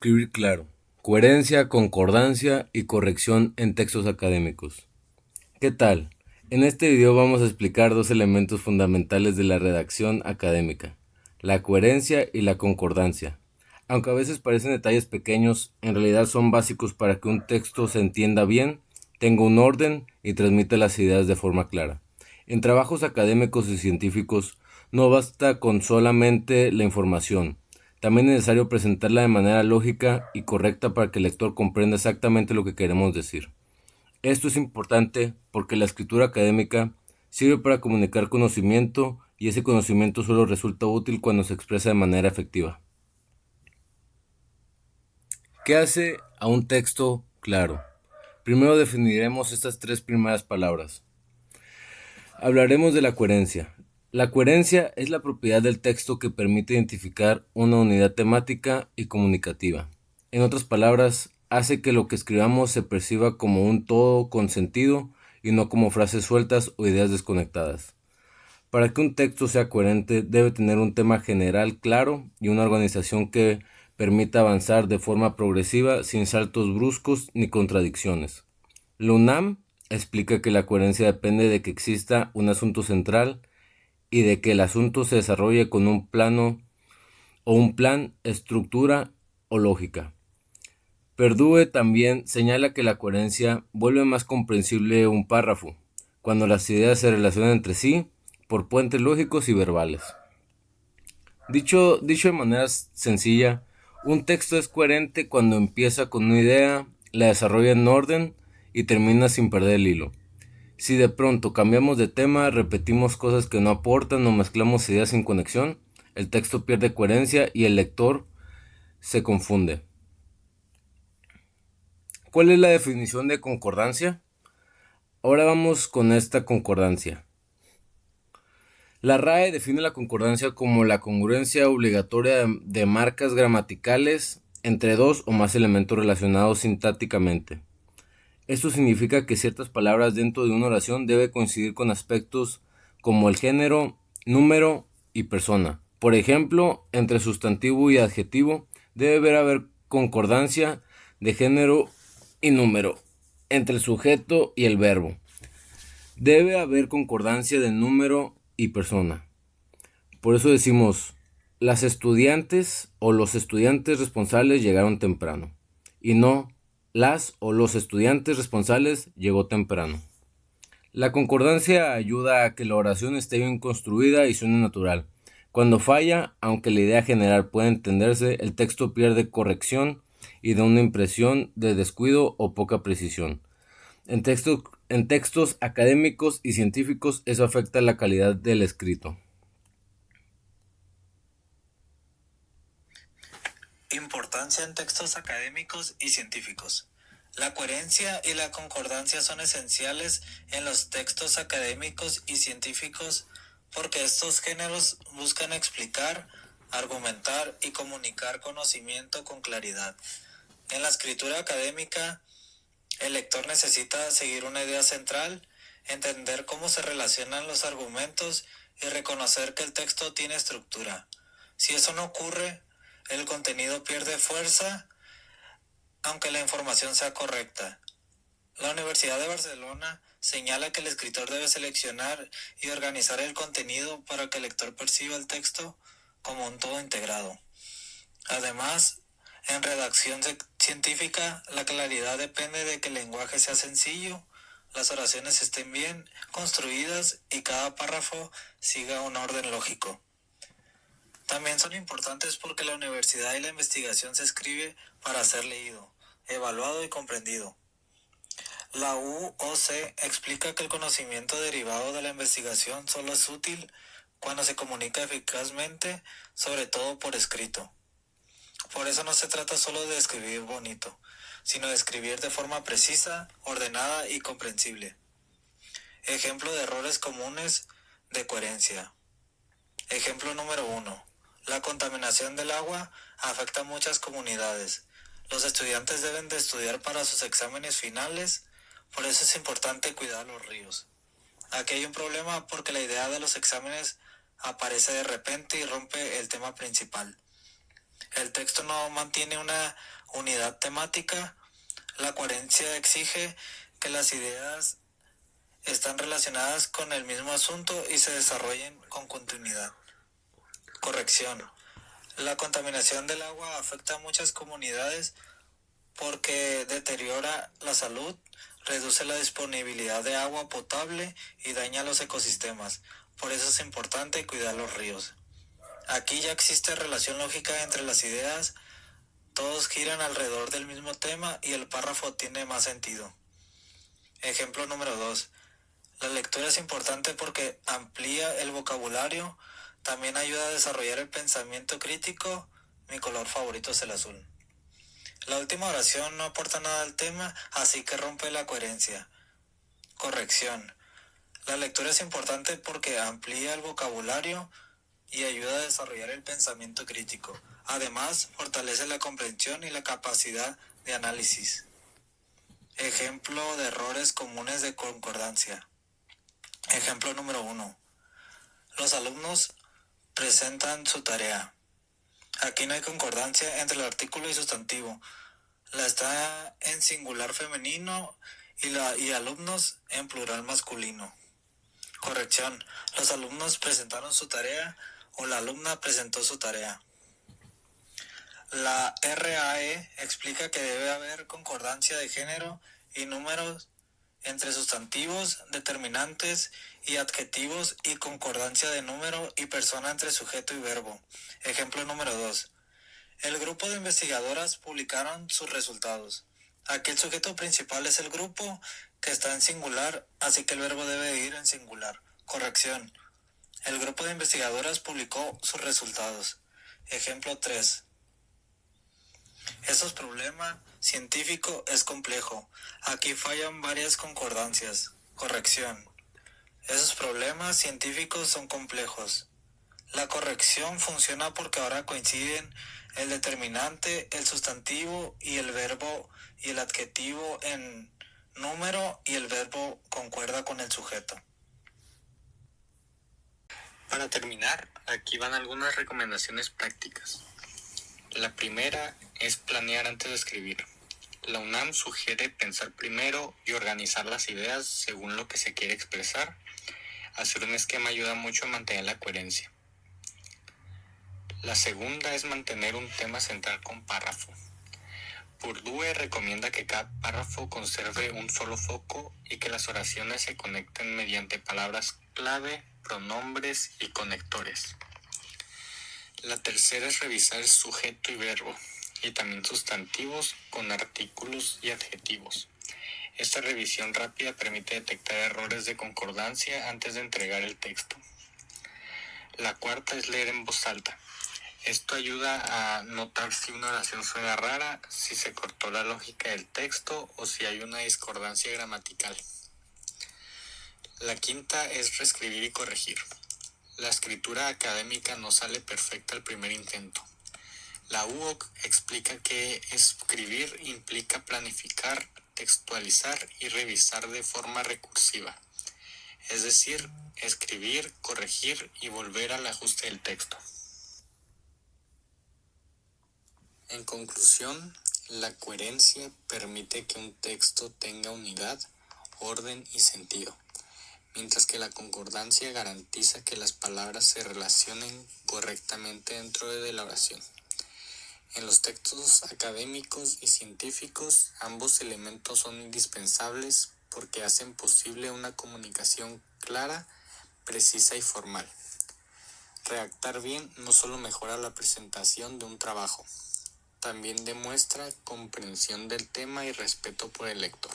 Escribir claro. Coherencia, concordancia y corrección en textos académicos. ¿Qué tal? En este video vamos a explicar dos elementos fundamentales de la redacción académica, la coherencia y la concordancia. Aunque a veces parecen detalles pequeños, en realidad son básicos para que un texto se entienda bien, tenga un orden y transmita las ideas de forma clara. En trabajos académicos y científicos no basta con solamente la información. También es necesario presentarla de manera lógica y correcta para que el lector comprenda exactamente lo que queremos decir. Esto es importante porque la escritura académica sirve para comunicar conocimiento y ese conocimiento solo resulta útil cuando se expresa de manera efectiva. ¿Qué hace a un texto claro? Primero definiremos estas tres primeras palabras. Hablaremos de la coherencia. La coherencia es la propiedad del texto que permite identificar una unidad temática y comunicativa. En otras palabras, hace que lo que escribamos se perciba como un todo con sentido y no como frases sueltas o ideas desconectadas. Para que un texto sea coherente, debe tener un tema general claro y una organización que permita avanzar de forma progresiva sin saltos bruscos ni contradicciones. La UNAM explica que la coherencia depende de que exista un asunto central y de que el asunto se desarrolle con un plano o un plan, estructura o lógica. Perdue también señala que la coherencia vuelve más comprensible un párrafo, cuando las ideas se relacionan entre sí por puentes lógicos y verbales. Dicho de manera sencilla, un texto es coherente cuando empieza con una idea, la desarrolla en orden y termina sin perder el hilo. Si de pronto cambiamos de tema, repetimos cosas que no aportan o mezclamos ideas sin conexión, el texto pierde coherencia y el lector se confunde. ¿Cuál es la definición de concordancia? Ahora vamos con esta concordancia. La RAE define la concordancia como la congruencia obligatoria de marcas gramaticales entre dos o más elementos relacionados sintácticamente. Esto significa que ciertas palabras dentro de una oración deben coincidir con aspectos como el género, número y persona. Por ejemplo, entre sustantivo y adjetivo debe haber concordancia de género y número. Entre el sujeto y el verbo debe haber concordancia de número y persona. Por eso decimos, las estudiantes o los estudiantes responsables llegaron temprano y no las o los estudiantes responsables llegó temprano. La concordancia ayuda a que la oración esté bien construida y suene natural. Cuando falla, aunque la idea general pueda entenderse, el texto pierde corrección y da una impresión de descuido o poca precisión. En textos académicos y científicos eso afecta la calidad del escrito. Importancia en textos académicos y científicos. La coherencia y la concordancia son esenciales en los textos académicos y científicos porque estos géneros buscan explicar, argumentar y comunicar conocimiento con claridad. En la escritura académica, el lector necesita seguir una idea central, entender cómo se relacionan los argumentos y reconocer que el texto tiene estructura. Si eso no ocurre, el contenido pierde fuerza, aunque la información sea correcta. La Universidad de Barcelona señala que el escritor debe seleccionar y organizar el contenido para que el lector perciba el texto como un todo integrado. Además, en redacción científica, la claridad depende de que el lenguaje sea sencillo, las oraciones estén bien construidas y cada párrafo siga un orden lógico. También son importantes porque la universidad y la investigación se escribe para ser leído, evaluado y comprendido. La UOC explica que el conocimiento derivado de la investigación solo es útil cuando se comunica eficazmente, sobre todo por escrito. Por eso no se trata solo de escribir bonito, sino de escribir de forma precisa, ordenada y comprensible. Ejemplo de errores comunes de coherencia. Ejemplo número 1. La contaminación del agua afecta a muchas comunidades. Los estudiantes deben de estudiar para sus exámenes finales, por eso es importante cuidar los ríos. Aquí hay un problema porque la idea de los exámenes aparece de repente y rompe el tema principal. El texto no mantiene una unidad temática. La coherencia exige que las ideas están relacionadas con el mismo asunto y se desarrollen con continuidad. Corrección. La contaminación del agua afecta a muchas comunidades porque deteriora la salud, reduce la disponibilidad de agua potable y daña los ecosistemas. Por eso es importante cuidar los ríos. Aquí ya existe relación lógica entre las ideas, todos giran alrededor del mismo tema y el párrafo tiene más sentido. Ejemplo número 2. La lectura es importante porque amplía el vocabulario, también ayuda a desarrollar el pensamiento crítico. Mi color favorito es el azul. La última oración no aporta nada al tema, así que rompe la coherencia. Corrección. La lectura es importante porque amplía el vocabulario y ayuda a desarrollar el pensamiento crítico. Además, fortalece la comprensión y la capacidad de análisis. Ejemplo de errores comunes de concordancia. Ejemplo número 1. Los alumnos presentan su tarea. Aquí no hay concordancia entre el artículo y sustantivo. La está en singular femenino y alumnos en plural masculino. Corrección. Los alumnos presentaron su tarea o la alumna presentó su tarea. La RAE explica que debe haber concordancia de género y números entre sustantivos, determinantes y adjetivos y concordancia de número y persona entre sujeto y verbo. Ejemplo número 2. El grupo de investigadoras publicaron sus resultados. Aquí el sujeto principal es el grupo que está en singular, así que el verbo debe ir en singular. Corrección. El grupo de investigadoras publicó sus resultados. Ejemplo 3. Esos problema científico es complejo. Aquí fallan varias concordancias. Corrección. Esos problemas científicos son complejos. La corrección funciona porque ahora coinciden el determinante, el sustantivo y el verbo y el adjetivo en número y el verbo concuerda con el sujeto. Para terminar, aquí van algunas recomendaciones prácticas. La primera es planear antes de escribir. La UNAM sugiere pensar primero y organizar las ideas según lo que se quiere expresar. Hacer un esquema ayuda mucho a mantener la coherencia. La segunda es mantener un tema central con párrafo. Purdue recomienda que cada párrafo conserve un solo foco y que las oraciones se conecten mediante palabras clave, pronombres y conectores. La tercera es revisar el sujeto y verbo, y también sustantivos con artículos y adjetivos. Esta revisión rápida permite detectar errores de concordancia antes de entregar el texto. La cuarta es leer en voz alta. Esto ayuda a notar si una oración suena rara, si se cortó la lógica del texto o si hay una discordancia gramatical. La quinta es reescribir y corregir. La escritura académica no sale perfecta al primer intento. La UOC explica que escribir implica planificar, textualizar y revisar de forma recursiva. Es decir, escribir, corregir y volver al ajuste del texto. En conclusión, la coherencia permite que un texto tenga unidad, orden y sentido, mientras que la concordancia garantiza que las palabras se relacionen correctamente dentro de la oración. En los textos académicos y científicos, ambos elementos son indispensables porque hacen posible una comunicación clara, precisa y formal. Redactar bien no solo mejora la presentación de un trabajo, también demuestra comprensión del tema y respeto por el lector.